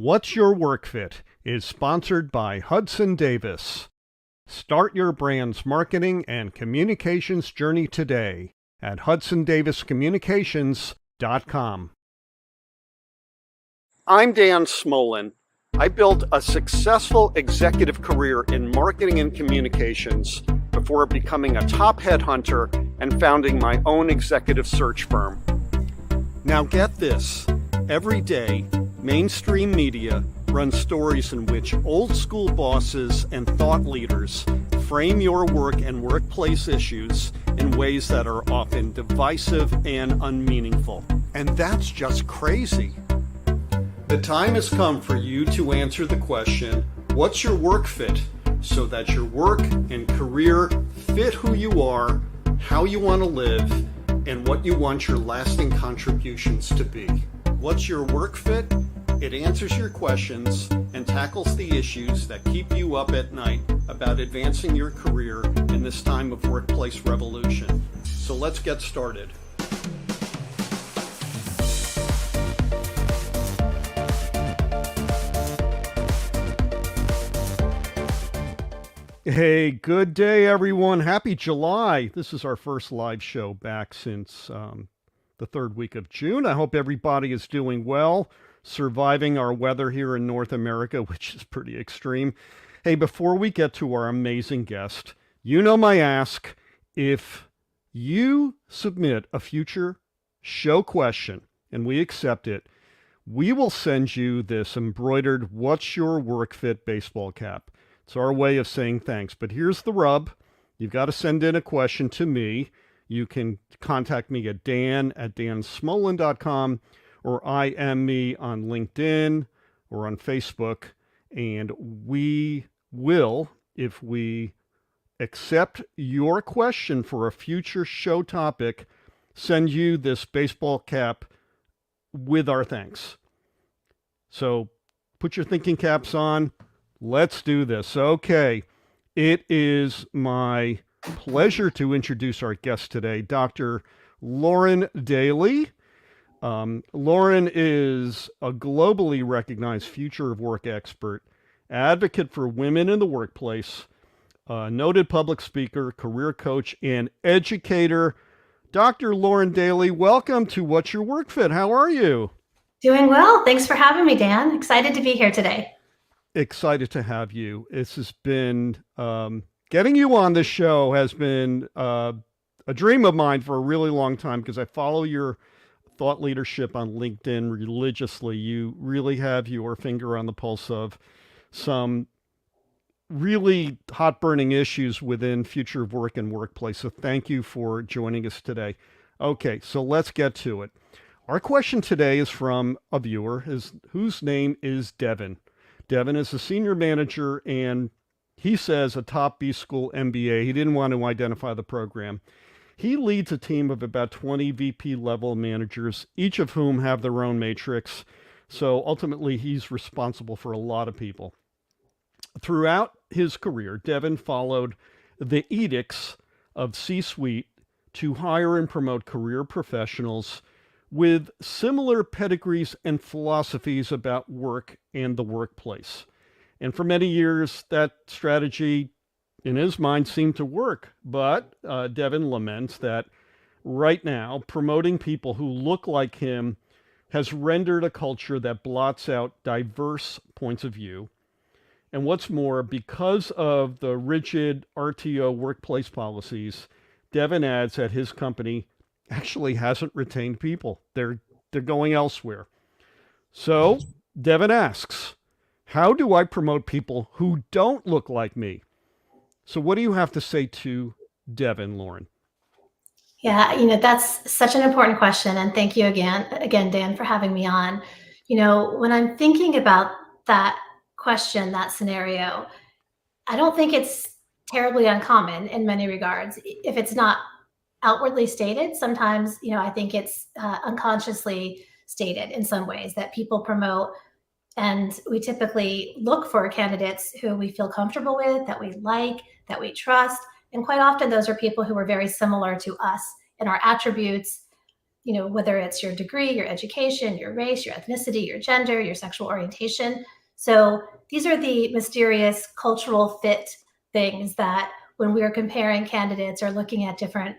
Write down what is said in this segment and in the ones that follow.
What's Your Work Fit is sponsored by Hudson Davis. Start your brand's marketing and communications journey today at hudsondaviscommunications.com. I'm Dan Smolin. I built a successful executive career in marketing and communications before becoming a top headhunter and founding my own executive search firm. Now get this, every day, mainstream media runs stories in which old school bosses and thought leaders frame your work and workplace issues in ways that are often divisive and unmeaningful. And that's just crazy. The time has come for you to answer the question, what's your work fit? So that your work and career fit who you are, how you want to live, and what you want your lasting contributions to be. What's your work fit? It answers your questions and tackles the issues that keep you up at night about advancing your career in this time of workplace revolution. So let's get started. Hey, good day, everyone. Happy July. This is our first live show back since the third week of June. I hope everybody is doing well, surviving our weather here in North America, which is pretty extreme. Hey, before we get to our amazing guest, you know my ask. If you submit a future show question and we accept it, we will send you this embroidered What's Your Work Fit baseball cap. It's our way of saying thanks. But here's the rub. You've got to send in a question to me. You can contact me at dan@dansmolin.com, or IM me on LinkedIn or on Facebook. And we will, if we accept your question for a future show topic, send you this baseball cap with our thanks. So put your thinking caps on. Let's do this. Okay, it is my pleasure to introduce our guest today, Dr. Lauren Daley. Lauren is a globally recognized future of work expert, advocate for women in the workplace, noted public speaker, career coach, and educator. Dr. Lauren Daley, welcome to What's Your Work Fit? How are you? Doing well. Thanks for having me, Dan. Excited to be here today. Excited to have you. This has been, getting you on this show has been a dream of mine for a really long time because I follow your thought leadership on LinkedIn religiously. You really have your finger on the pulse of some really hot burning issues within future of work and workplace. So thank you for joining us today. Okay, so let's get to it. Our question today is from a viewer whose name is Devin. Devin is a senior manager and he says a top B school MBA. He didn't want to identify the program. He leads a team of about 20 VP level managers, each of whom have their own matrix. So ultimately, he's responsible for a lot of people. Throughout his career, Devin followed the edicts of C-suite to hire and promote career professionals with similar pedigrees and philosophies about work and the workplace. And for many years, that strategy, in his mind, seemed to work. But Devin laments that right now, promoting people who look like him has rendered a culture that blots out diverse points of view. And what's more, because of the rigid RTO workplace policies, Devin adds that his company actually hasn't retained people. They're going elsewhere. So Devin asks, how do I promote people who don't look like me? So what do you have to say to Devin, Lauren? Yeah, that's such an important question. And thank you again, Dan, for having me on. When I'm thinking about that question, that scenario, I don't think it's terribly uncommon in many regards. If it's not outwardly stated, sometimes, I think it's unconsciously stated in some ways that people promote. And we typically look for candidates who we feel comfortable with, that we like, that we trust. And quite often those are people who are very similar to us in our attributes, whether it's your degree, your education, your race, your ethnicity, your gender, your sexual orientation. So these are the mysterious cultural fit things that when we are comparing candidates or looking at different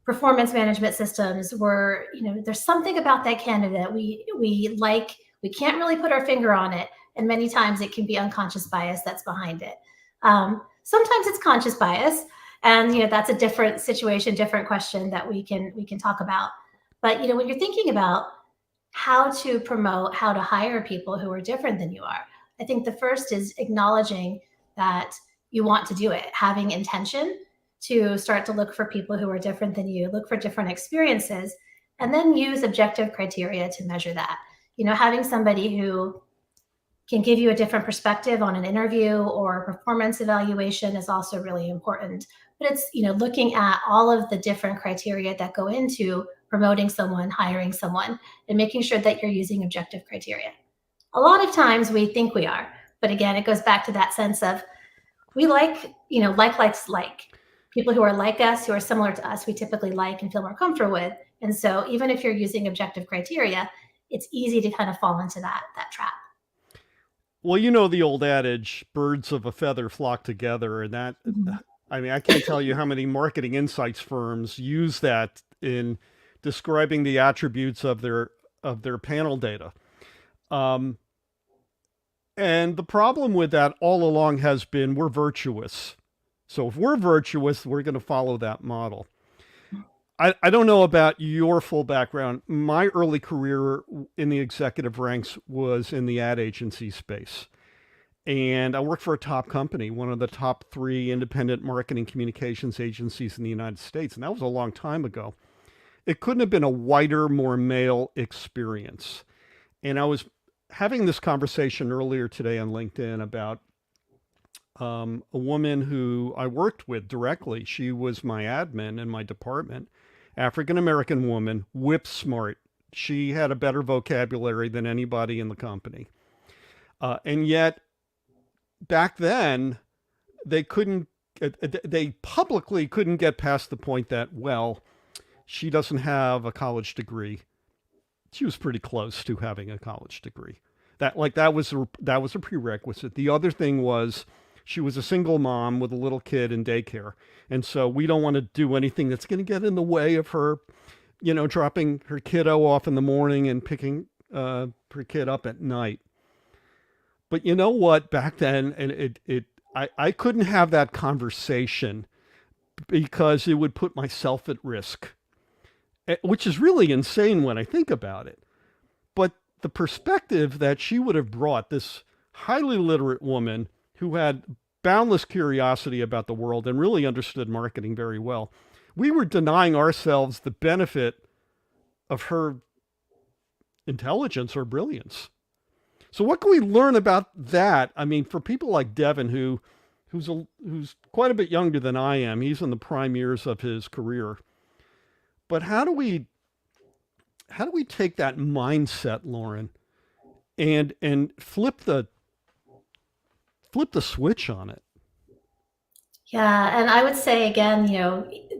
performance management systems, where there's something about that candidate we like. We can't really put our finger on it, and many times it can be unconscious bias that's behind it. Sometimes it's conscious bias, and that's a different situation, different question that we can talk about. But when you're thinking about how to promote, how to hire people who are different than you are, I think the first is acknowledging that you want to do it, having intention to start to look for people who are different than you, look for different experiences, and then use objective criteria to measure that. Having somebody who can give you a different perspective on an interview or a performance evaluation is also really important. But it's, looking at all of the different criteria that go into promoting someone, hiring someone, and making sure that you're using objective criteria. A lot of times we think we are, but again, it goes back to that sense of we like, likes like. People who are like us, who are similar to us, we typically like and feel more comfortable with. And so even if you're using objective criteria, it's easy to kind of fall into that trap. Well, you know the old adage, birds of a feather flock together, and that, Mhm. I mean, I can't tell you how many marketing insights firms use that in describing the attributes of their panel data. Um, and the problem with that all along has been we're virtuous. So if we're virtuous, we're going to follow that model. I don't know about your full background. My early career in the executive ranks was in the ad agency space. And I worked for a top company, one of the top 3 independent marketing communications agencies in the United States. And that was a long time ago. It couldn't have been a whiter, more male experience. And I was having this conversation earlier today on LinkedIn about a woman who I worked with directly. She was my admin in my department, African American woman, whip smart. She had a better vocabulary than anybody in the company. And yet, back then, they couldn't, they publicly couldn't get past the point that, well, she doesn't have a college degree. She was pretty close to having a college degree. That was a prerequisite. The other thing was she was a single mom with a little kid in daycare, and so we don't want to do anything that's going to get in the way of her, dropping her kiddo off in the morning and picking her kid up at night. But you know what? Back then, and I couldn't have that conversation because it would put myself at risk, which is really insane when I think about it. But the perspective that she would have brought, this highly literate woman who had boundless curiosity about the world and really understood marketing very well, we were denying ourselves the benefit of her intelligence or brilliance. So what can we learn about that? I mean, for people like Devin, who's quite a bit younger than I am, he's in the prime years of his career. But how do we take that mindset, Lauren, and flip the switch on it? Yeah, and I would say again,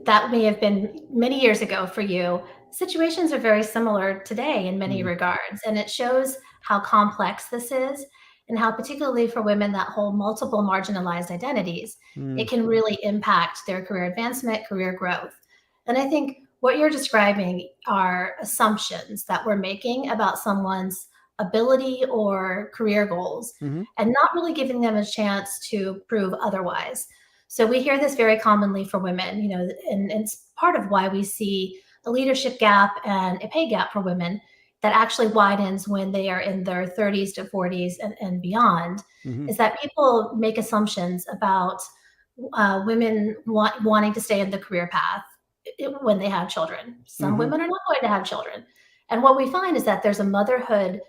that may have been many years ago for you. Situations are very similar today in many Mm, regards, and it shows how complex this is and how particularly for women that hold multiple marginalized identities, mm, it can really impact their career advancement, career growth. And I think what you're describing are assumptions that we're making about someone's ability or career goals mm-hmm, and not really giving them a chance to prove otherwise. So we hear this very commonly for women, and it's part of why we see a leadership gap and a pay gap for women that actually widens when they are in their 30s to 40s and beyond, mm-hmm, is that people make assumptions about women wanting to stay in the career path when they have children. Some mm-hmm, women are not going to have children. And what we find is that there's a motherhood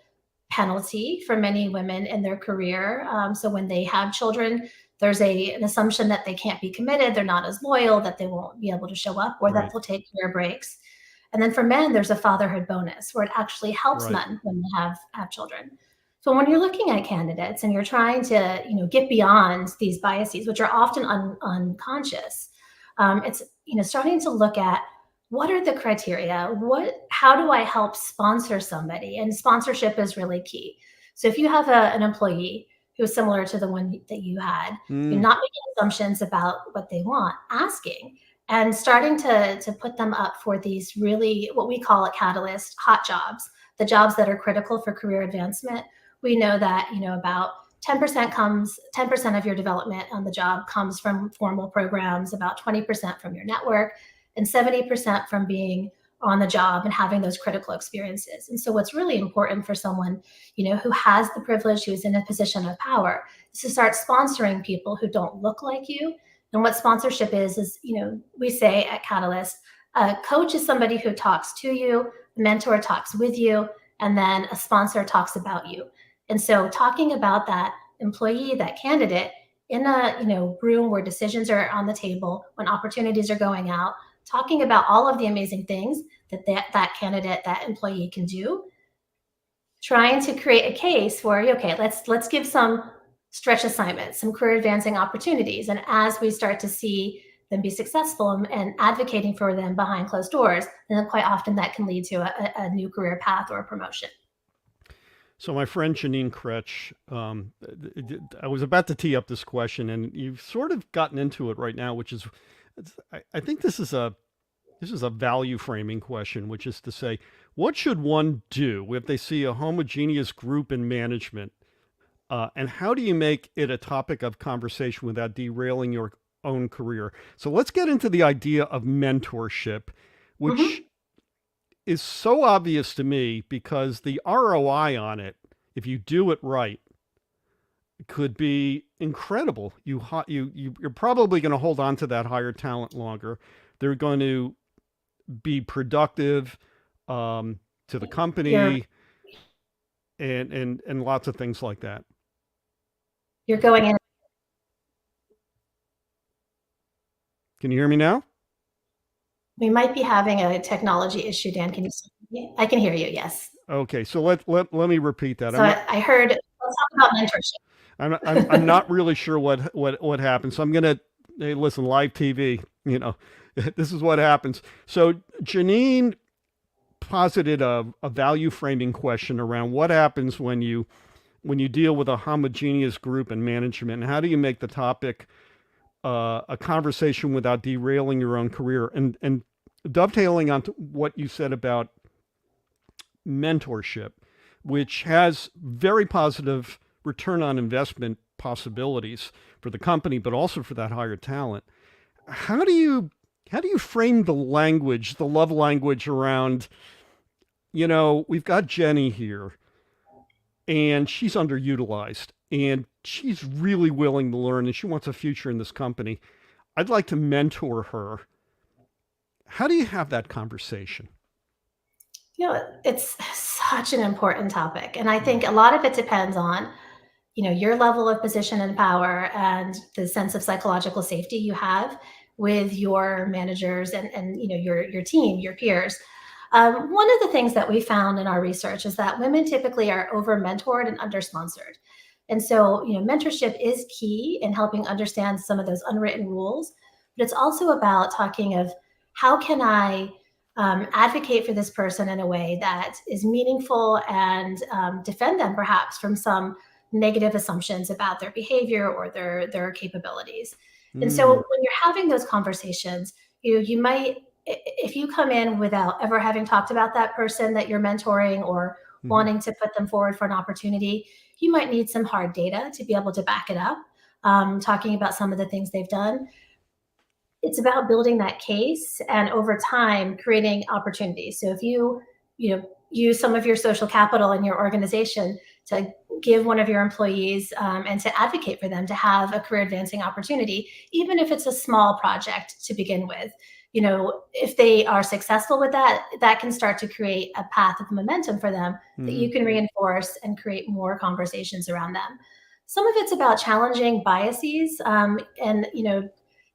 penalty for many women in their career. So when they have children, there's an assumption that they can't be committed, they're not as loyal, that they won't be able to show up, or that right, they'll take career breaks. And then for men, there's a fatherhood bonus where it actually helps right. men when they have children. So when you're looking at candidates and you're trying to get beyond these biases, which are often unconscious, it's starting to look at what are the criteria? How do I help sponsor somebody? And sponsorship is really key. So if you have an employee who is similar to the one that you had, you're Mm. not making assumptions about what they want, asking and starting to put them up for these really what we call at Catalyst hot jobs, the jobs that are critical for career advancement. We know that, about 10% of your development on the job comes from formal programs, about 20% from your network, and 70% from being on the job and having those critical experiences. And so what's really important for someone, who has the privilege, who's in a position of power, is to start sponsoring people who don't look like you. And what sponsorship is, we say at Catalyst, a coach is somebody who talks to you, a mentor talks with you, and then a sponsor talks about you. And so talking about that employee, that candidate in a room where decisions are on the table, when opportunities are going out, talking about all of the amazing things that candidate, that employee can do, trying to create a case where, okay, let's give some stretch assignments, some career advancing opportunities. And as we start to see them be successful and advocating for them behind closed doors, then quite often that can lead to a new career path or a promotion. So my friend Janine Kretsch, I was about to tee up this question, and you've sort of gotten into it right now, which is, I think this is a value framing question, which is to say, what should one do if they see a homogeneous group in management, and how do you make it a topic of conversation without derailing your own career? So let's get into the idea of mentorship, which Mm-hmm. is so obvious to me because the ROI on it, if you do it right, could be incredible. You're probably going to hold on to that higher talent longer. They're going to be productive, to the You're company, and lots of things like that. you're going in. Can you hear me now? We might be having a technology issue, Dan. Can you? I can hear you. Yes. Okay, so let me repeat that. So I heard. Let's talk about I'm mentorship. not really sure what happened. So I'm gonna, hey, listen, live TV. This is what happens. So Janine posited a value framing question around what happens when you deal with a homogeneous group in management, and how do you make the topic a conversation without derailing your own career, and dovetailing on what you said about mentorship, which has very positive return on investment possibilities for the company, but also for that higher talent. How do you frame the language, the love language around, we've got Jenny here and she's underutilized and she's really willing to learn and she wants a future in this company. I'd like to mentor her. How do you have that conversation? It's such an important topic, and I Mm. think a lot of it depends on your level of position and power and the sense of psychological safety you have with your managers and your team, your peers. One of the things that we found in our research is that women typically are over mentored and under sponsored. And so, mentorship is key in helping understand some of those unwritten rules, but it's also about talking of how can I advocate for this person in a way that is meaningful and defend them perhaps from some negative assumptions about their behavior or their capabilities. And so Mm. when you're having those conversations, you might, if you come in without ever having talked about that person that you're mentoring or Mm-hmm. wanting to put them forward for an opportunity, you might need some hard data to be able to back it up, talking about some of the things they've done. It's about building that case and over time creating opportunities. So if use some of your social capital in your organization to give one of your employees and to advocate for them to have a career advancing opportunity, even if it's a small project to begin with. If they are successful with that, that can start to create a path of momentum for them that Mm-hmm. you can reinforce and create more conversations around them. Some of it's about challenging biases, and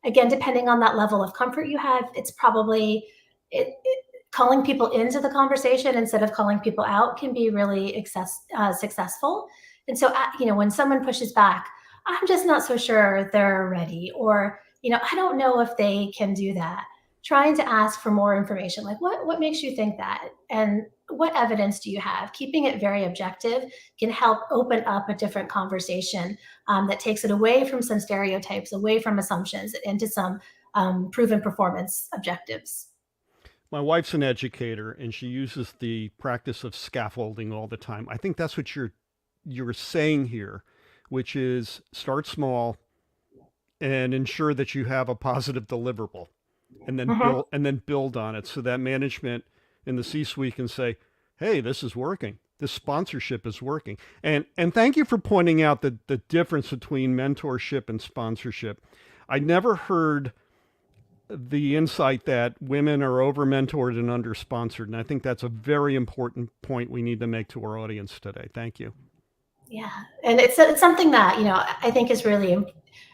again, depending on that level of comfort you have, it's probably calling people into the conversation instead of calling people out can be really successful. And so, when someone pushes back, I'm just not so sure they're ready, or I don't know if they can do that. trying to ask for more information, like what makes you think that, and what evidence do you have. Keeping it very objective can help open up a different conversation, that takes it away from some stereotypes, away from assumptions, into some proven performance objectives. My wife's an educator, and she uses the practice of scaffolding all the time. I think that's what you're saying here, which is start small and ensure that you have a positive deliverable, Mhm. and then build on it, so that management in the C-suite can say, "Hey, this is working. This sponsorship is working." And thank you for pointing out the difference between mentorship and sponsorship. I never heard the insight that women are over mentored and under sponsored. And I think that's a very important point we need to make to our audience today. Thank you. Yeah, and it's something that, I think is really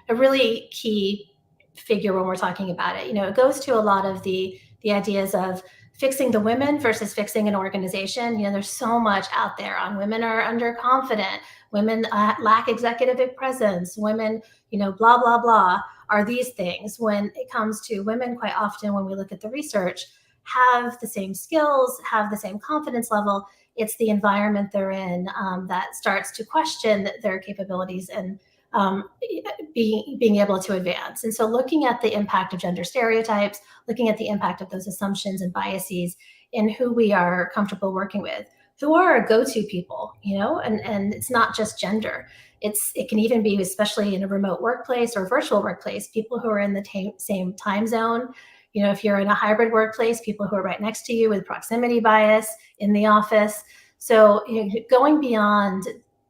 a really key figure when we're talking about it. It goes to a lot of the ideas of fixing the women versus fixing an organization. There's so much out there on women are underconfident, women lack executive presence, women, blah blah blah, are these things. When it comes to women, quite often when we look at the research, have the same skills, have the same confidence level. It's the environment they're in, that starts to question their capabilities and, being able to advance. And so, looking at the impact of gender stereotypes, looking at the impact of those assumptions and biases in who we are comfortable working with, who are our go-to people, and it's not just gender. It can even be, especially in a remote workplace or virtual workplace, people who are in the same time zone. If you're in a hybrid workplace, people who are right next to you with proximity bias in the office. So, going beyond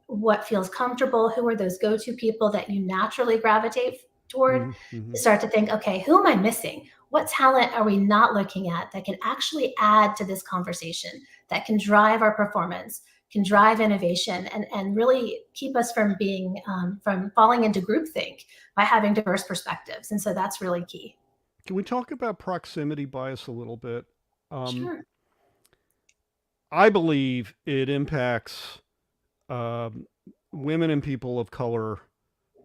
what feels comfortable, who are those go-to people that you naturally gravitate toward, Mm-hmm, mm-hmm. to start to think, okay, who am I missing? What talent are we not looking at that can actually add to this conversation, that can drive our performance, can drive innovation, and really keep us from being, from falling into groupthink by having diverse perspectives. And so that's really key. Can we talk about proximity bias a little bit? Um, Sure. I believe it impacts um, women and people of color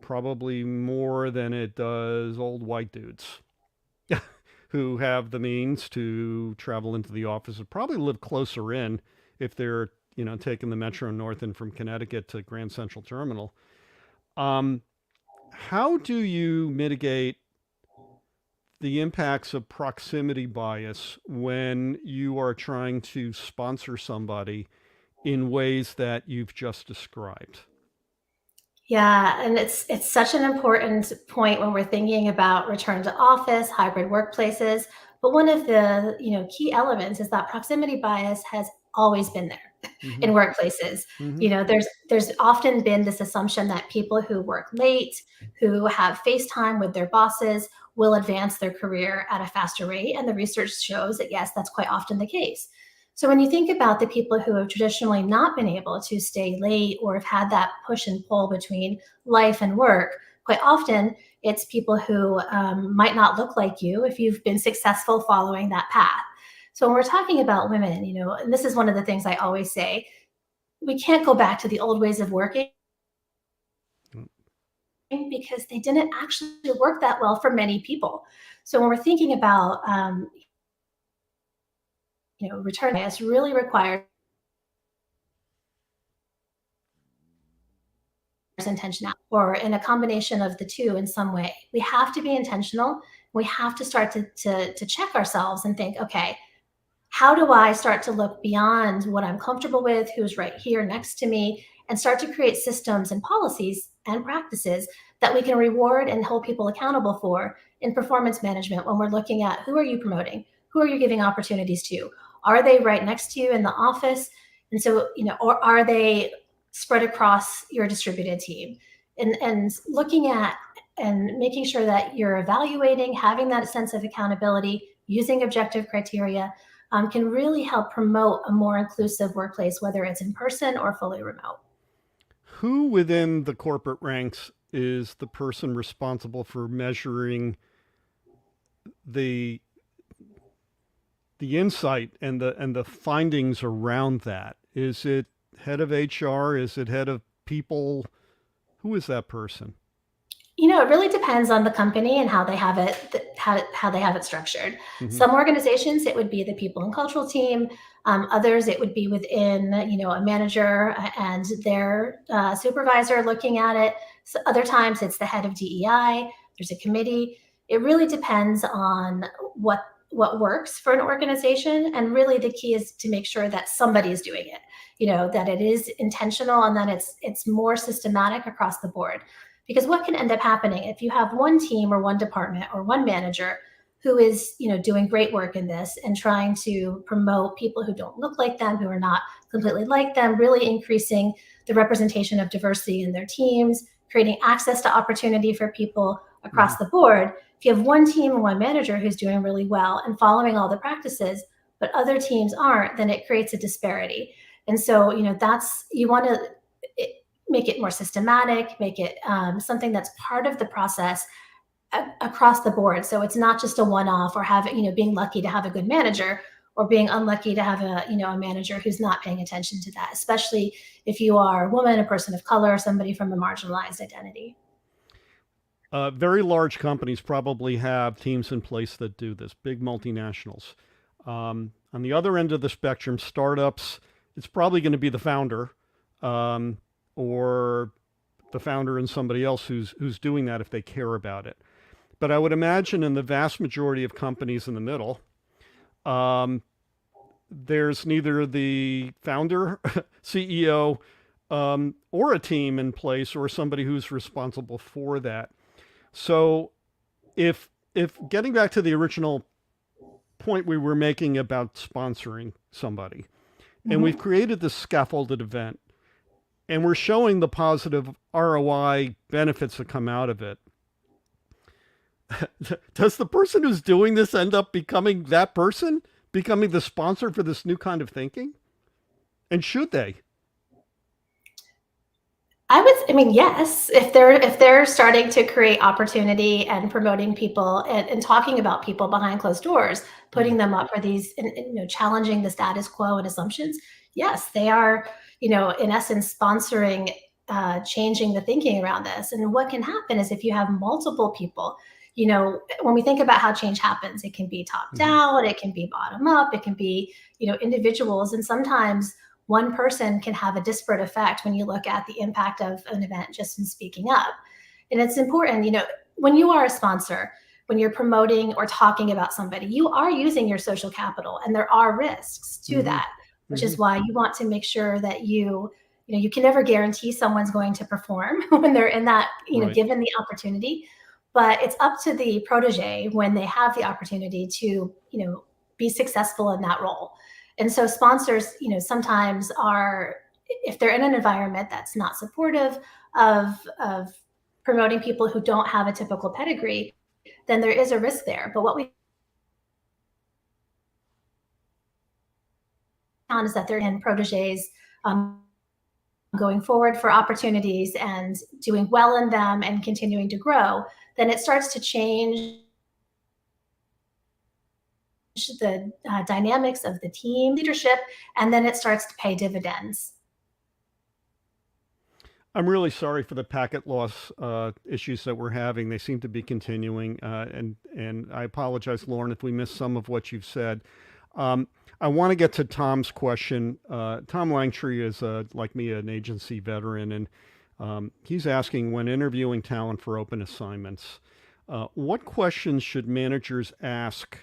probably more than it does old white dudes who have the means to travel into the office and probably live closer in if they're, taking the Metro North in from Connecticut to Grand Central Terminal. Um, how do you mitigate the impacts of proximity bias when you are trying to sponsor somebody in ways that you've just described? Yeah, and it's such an important point when we're thinking about return to office, hybrid workplaces. But one of the, key elements is that proximity bias has always been there Mm-hmm. in workplaces. Mm-hmm. There's often been this assumption that people who work late, who have face time with their bosses, will advance their career at a faster rate. And the research shows that yes, that's quite often the case. So when you think about the people who have traditionally not been able to stay late or have had that push and pull between life and work, quite often it's people who, might not look like you if you've been successful following that path. So when we're talking about women, and this is one of the things I always say, we can't go back to the old ways of working because they didn't actually work that well for many people. So when we're thinking about, return bias really requires intentionality, or in a combination of the two in some way. We have to be intentional. We have to start to check ourselves and think, okay, how do I start to look beyond what I'm comfortable with, who's right here next to me, and start to create systems and policies and practices that we can reward and hold people accountable for in performance management when we're looking at who are you promoting? Who are you giving opportunities to? Are they right next to you in the office? And so, or are they spread across your distributed team? And looking at and making sure that you're evaluating, having that sense of accountability, using objective criteria, can really help promote a more inclusive workplace, whether it's in person or fully remote. Who within the corporate ranks is the person responsible for measuring the the insight and the findings around that? Is it head of HR? Is it head of people? Who is that person? It really depends on the company and how they have it, how they have it structured. Hmm. Some organizations, it would be the people and cultural team. Others, it would be within, a manager and their supervisor looking at it. So other times, it's the head of DEI. There's a committee. It really depends on what works for an organization, and really the key is to make sure that somebody is doing it. That it is intentional and that it's more systematic across the board. Because what can end up happening if you have one team or one department or one manager who is, doing great work in this and trying to promote people who don't look like them, who are not completely like them, really increasing the representation of diversity in their teams, creating access to opportunity for people Hmm. across the board. If you have one team and one manager who's doing really well and following all the practices, but other teams aren't, then it creates a disparity. And so, that's, you want to make it more systematic, make it something that's part of the process across the board. So it's not just a one-off, or being lucky to have a good manager, or being unlucky to have a manager who's not paying attention to that, especially if you are a woman, a person of color, somebody from a marginalized identity. Very large companies probably have teams in place that do this, big multinationals. On the other end of the spectrum, startups, it's probably going to be the founder, um, or the founder and somebody else who's doing that if they care about it. But I would imagine in the vast majority of companies in the middle, um, there's neither the founder, CEO, or a team in place, or somebody who's responsible for that. So if getting back to the original point we were making about sponsoring somebody, and we've Mhm. created this scaffolded event, and we're showing the positive ROI benefits that come out of it, does the person who's doing this end up becoming that person, becoming the sponsor for this new kind of thinking? And should they? I mean, yes, if they're starting to create opportunity and promoting people, and talking about people behind closed doors, Hmm. putting them up for these, and, challenging the status quo and assumptions. Yes, they are, in essence, sponsoring, changing the thinking around this. And what can happen is if you have multiple people, when we think about how change happens, it can be top Hmm. down, it can be bottom up, it can be, individuals, and sometimes one person can have a disparate effect when you look at the impact of an event just in speaking up. And it's important, when you are a sponsor, when you're promoting or talking about somebody, you are using your social capital, and there are risks to Hmm. that, which Hmm. is why you want to make sure that you can never guarantee someone's going to perform when they're in that, Right. given the opportunity. But it's up to the protege when they have the opportunity to, be successful in that role. And so sponsors, sometimes are, if they're in an environment that's not supportive of promoting people who don't have a typical pedigree, then there is a risk there. But what we found is that they're in proteges, going forward for opportunities and doing well in them and continuing to grow, then it starts to change the dynamics of the team leadership, and then it starts to pay dividends. I'm really sorry for the packet loss issues that we're having. They seem to be continuing, and I apologize, Lauren, if we missed some of what you've said. Um, I want to get to Tom's question. Tom Langtree is, like me, an agency veteran, and he's asking, when interviewing talent for open assignments, what questions should managers ask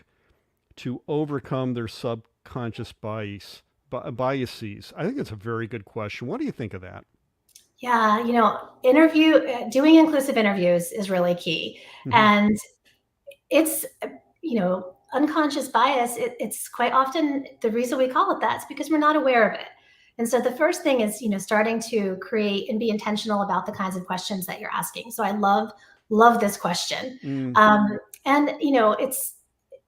to overcome their subconscious biases? I think it's a very good question. What do you think of that? Yeah, doing inclusive interviews is really key. Hmm. And it's, unconscious bias. It's quite often the reason we call it that is because we're not aware of it. And so the first thing is, starting to create and be intentional about the kinds of questions that you're asking. So I love this question. Mm. And, it's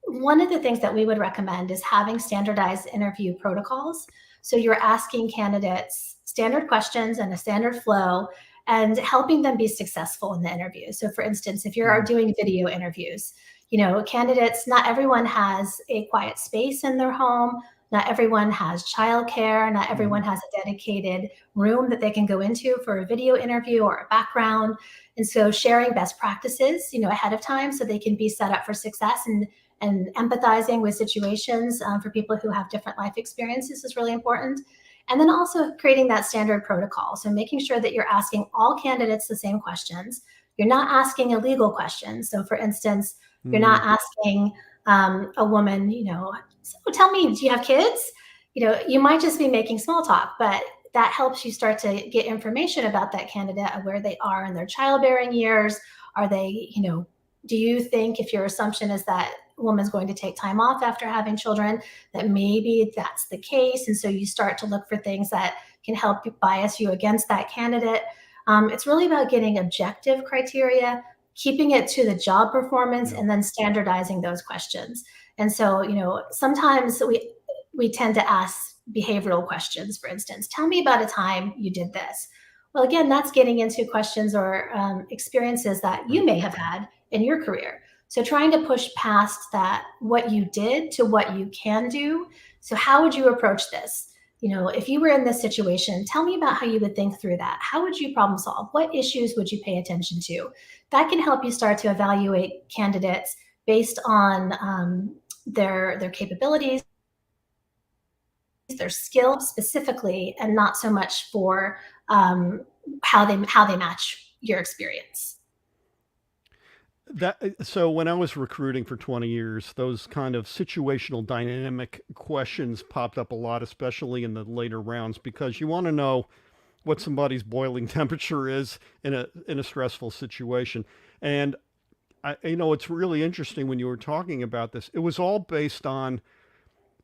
one of the things that we would recommend is having standardized interview protocols. So you're asking candidates standard questions and a standard flow, and helping them be successful in the interview. So for instance, if you're Mm. doing video interviews, candidates, not everyone has a quiet space in their home. Not everyone has childcare. Not everyone has a dedicated room that they can go into for a video interview or a background. And so sharing best practices, ahead of time so they can be set up for success, and empathizing with situations for people who have different life experiences is really important. And then also creating that standard protocol. So making sure that you're asking all candidates the same questions. You're not asking illegal questions. So for instance, you're not asking a woman, so tell me, do you have kids? You might just be making small talk, but that helps you start to get information about that candidate, of where they are in their childbearing years. Are they, do you think, if your assumption is that woman's going to take time off after having children, that maybe that's the case? And so you start to look for things that can help bias you against that candidate. It's really about getting objective criteria, keeping it to the job performance, and then standardizing those questions. And so, sometimes we tend to ask behavioral questions. For instance, tell me about a time you did this. Well, again, that's getting into questions or experiences that you may have had in your career. So trying to push past that, what you did, to what you can do. So how would you approach this? If you were in this situation, tell me about how you would think through that. How would you problem solve? What issues would you pay attention to? That can help you start to evaluate candidates based on their capabilities, their skill specifically, and not so much for how they match your experience. So when I was recruiting for 20 years, those kind of situational dynamic questions popped up a lot, especially in the later rounds, because you want to know what somebody's boiling temperature is in a stressful situation. And it's really interesting when you were talking about this. It was all based on,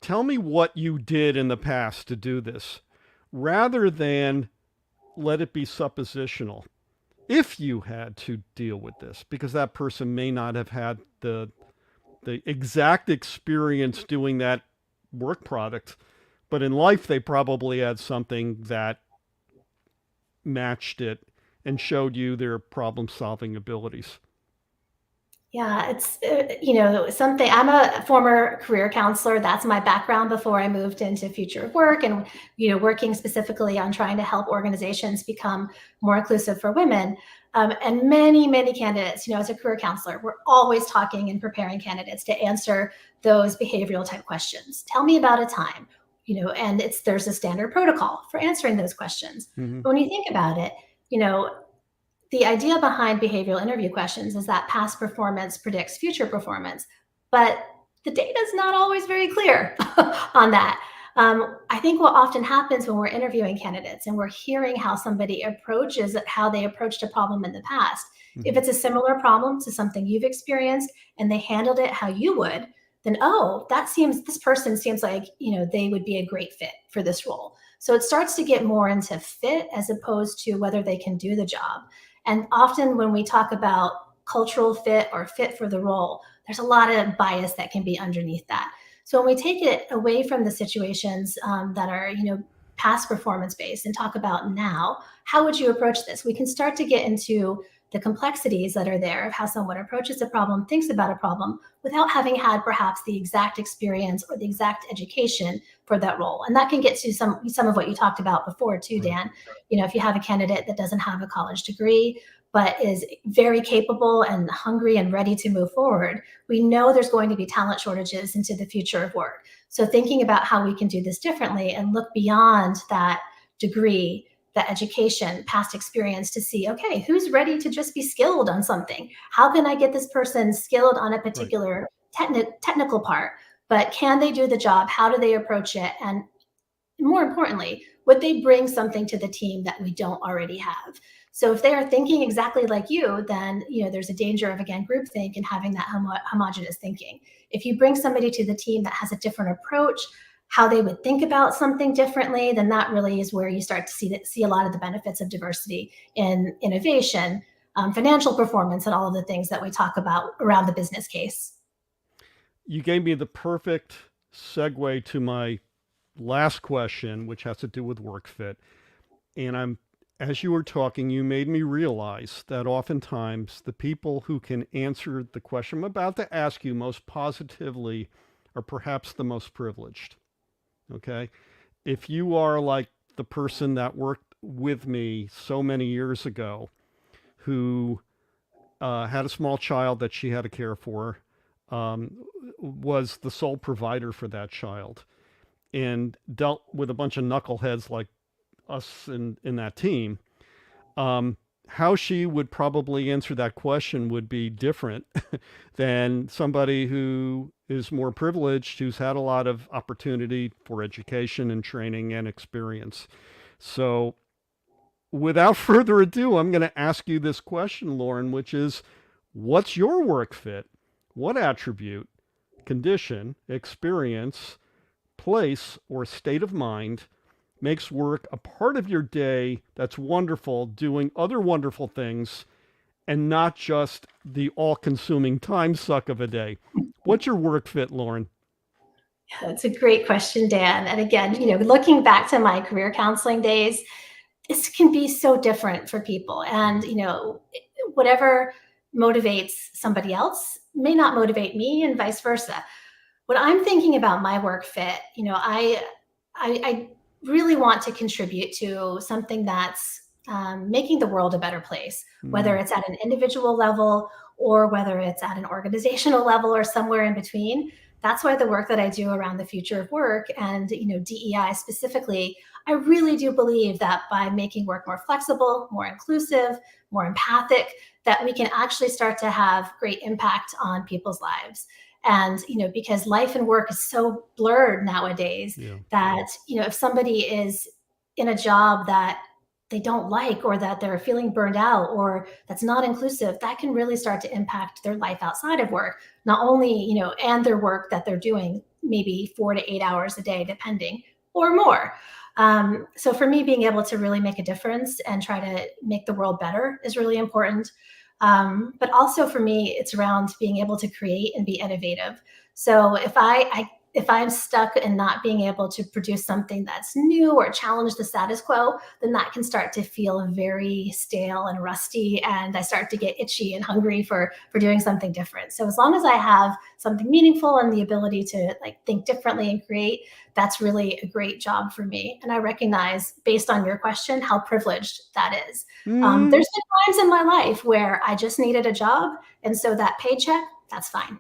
tell me what you did in the past to do this, rather than let it be suppositional. If you had to deal with this, because that person may not have had the exact experience doing that work product, but in life they probably had something that matched it and showed you their problem solving abilities. Yeah, it's something. I'm a former career counselor. That's my background before I moved into future of work, and working specifically on trying to help organizations become more inclusive for women. And many candidates, as a career counselor, we're always talking and preparing candidates to answer those behavioral type questions. Tell me about a time, and there's a standard protocol for answering those questions. Mm-hmm. But when you think about it, the idea behind behavioral interview questions is that past performance predicts future performance, but the data is not always very clear on that. I think what often happens when we're interviewing candidates and we're hearing how somebody approaches how they approached a problem in the past, if it's a similar problem to something you've experienced and they handled it how you would, then, oh, this person seems like, they would be a great fit for this role. So it starts to get more into fit as opposed to whether they can do the job. And often when we talk about cultural fit or fit for the role, there's a lot of bias that can be underneath that. So when we take it away from the situations that are, past performance based, and talk about now, how would you approach this? We can start to get into the complexities that are there of how someone approaches a problem, thinks about a problem, without having had perhaps the exact experience or the exact education for that role. And that can get to some of what you talked about before too, Dan. If you have a candidate that doesn't have a college degree, but is very capable and hungry and ready to move forward, we know there's going to be talent shortages into the future of work. So thinking about how we can do this differently and look beyond that degree, that education, past experience, to see, okay, who's ready to just be skilled on something? How can I get this person skilled on a particular technical part? But can they do the job? How do they approach it? And more importantly, would they bring something to the team that we don't already have? So if they are thinking exactly like you, then there's a danger of, again, groupthink and having that homogenous thinking. If you bring somebody to the team that has a different approach, how they would think about something differently, then that really is where you start to see a lot of the benefits of diversity in innovation, financial performance, and all of the things that we talk about around the business case. You gave me the perfect segue to my last question, which has to do with work fit. And as you were talking, you made me realize that oftentimes the people who can answer the question I'm about to ask you most positively are perhaps the most privileged. Okay. If you are like the person that worked with me so many years ago who had a small child that she had to care for, um, was the sole provider for that child, and dealt with a bunch of knuckleheads like us in that team, um, how she would probably answer that question would be different than somebody who is more privileged, who's had a lot of opportunity for education and training and experience. So, without further ado, I'm going to ask you this question, Lauren, which is, what's your work fit? What attribute, condition, experience, place, or state of mind makes work a part of your day that's wonderful, doing other wonderful things, and not just the all consuming time suck of a day? What's your work fit, Lauren? That's a great question, Dan. And again, looking back to my career counseling days, this can be so different for people. And, whatever motivates somebody else may not motivate me and vice versa. When I'm thinking about my work fit, I really want to contribute to something that's making the world a better place, whether Mm, it's at an individual level or whether it's at an organizational level or somewhere in between. That's why the work that I do around the future of work and DEI specifically, I really do believe that by making work more flexible, more inclusive, more empathic, that we can actually start to have great impact on people's lives. And because life and work is so blurred nowadays, yeah. that if somebody is in a job that they don't like, or that they're feeling burned out, or that's not inclusive, that can really start to impact their life outside of work, not only and their work that they're doing maybe 4 to 8 hours a day depending, or more. So for me, being able to really make a difference and try to make the world better is really important. But also for me, it's around being able to create and be innovative. So if I'm stuck and not being able to produce something that's new or challenge the status quo, then that can start to feel very stale and rusty, and I start to get itchy and hungry for doing something different. So as long as I have something meaningful and the ability to like think differently and create, that's really a great job for me. And I recognize, based on your question, how privileged that is. Mm, There's been times in my life where I just needed a job, and so that paycheck, that's fine.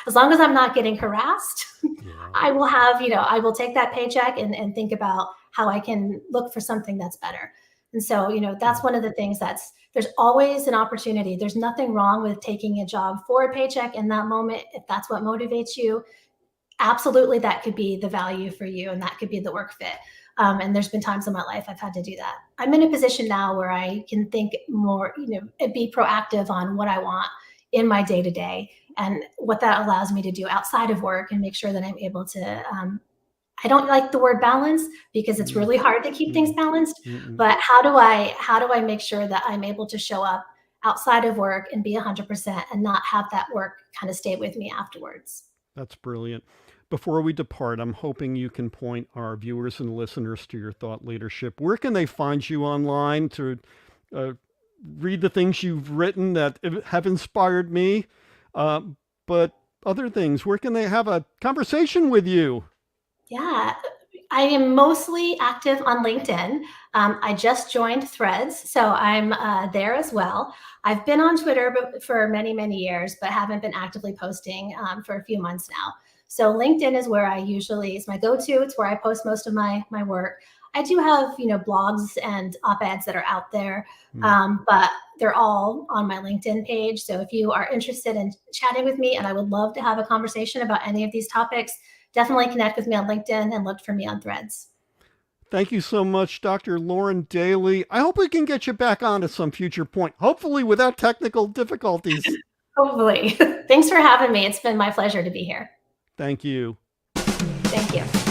As long as I'm not getting harassed, yeah. I will take that paycheck and think about how I can look for something that's better. And so, that's Yeah. one of the things there's always an opportunity. There's nothing wrong with taking a job for a paycheck in that moment. If that's what motivates you, absolutely, that could be the value for you and that could be the work fit. And there's been times in my life I've had to do that. I'm in a position now where I can think more, be proactive on what I want in my day to day and what that allows me to do outside of work, and make sure that I'm able to. I don't like the word balance because it's Mm, really hard to keep things mm, balanced. mm. But how do I make sure that I'm able to show up outside of work and be 100% and not have that work kind of stay with me afterwards? That's brilliant. Before we depart, I'm hoping you can point our viewers and listeners to your thought leadership. Where can they find you online to uh, read the things you've written that have inspired me? Uh, but other things, where can they have a conversation with you? Yeah, I am mostly active on LinkedIn. I just joined Threads, so I'm there as well. I've been on Twitter for many, many years, but haven't been actively posting for a few months now. So LinkedIn is where I usually is my go-to. It's where I post most of my work. I do have blogs and op-eds that are out there, Hmm. but they're all on my LinkedIn page. So if you are interested in chatting with me, and I would love to have a conversation about any of these topics, definitely connect with me on LinkedIn and look for me on Threads. Thank you so much, Dr. Lauren Daley. I hope we can get you back on at some future point, hopefully without technical difficulties. Hopefully. Thanks for having me. It's been my pleasure to be here. Thank you. Thank you.